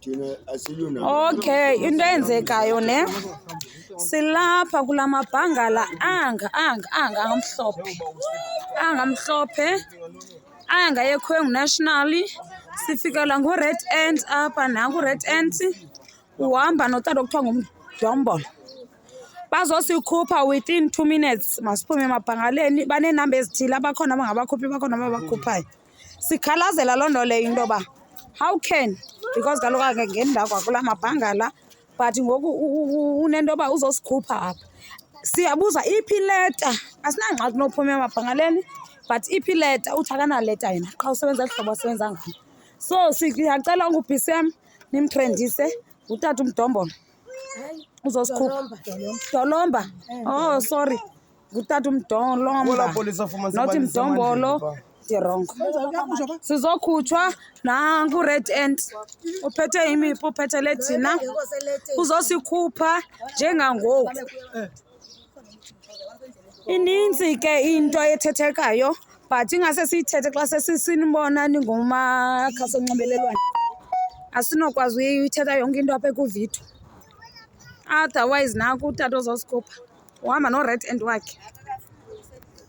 Okay, into eyenzekayo ne silapha kula mabhangala angamhlophe yeKweng National. Sifikela nguRed Ant apha nakuRed Ant uhamba notata okuthiwa nguMdombolo. Bazosikhupha within 2 minutes. Masiphume emabhangaleni, baneenamba ezithile, abakhona abangabakhuphi, bakhona ababakhuphayo. Sikhalazela loo nto leyo into yoba how can, because kaloku angengeni ndawo kwakula mabhangala, but ngoku unento yoba uzosikhupha apha. Siyabuza iphi ileta, asinangxaki nophuma emabhangaleni, but iphi ileta, uthi akanaleta yena qha usebenza eli hlobo asebenza ngalo. So siyacela ungu-BCM nimtrendise utata uMdombolo uzosikhupha. Dolomba. Oh sorry, ngutata uMdolomba not Mdombolo. Wrong. Sizokhutshwa nanguRed Ant uphethe imipu, uphethe lethina uzosikhupha njengangoku. Ininzi ke into ethethekayo, but ingase siyithethe xa sesisinibona ningumakhasi onxibelelwano. Asinokwazi uyithetha yonke into apha ekuvidiyo. Otherwise naku utata ozosikhupha uhamba noRed Ant wakhe.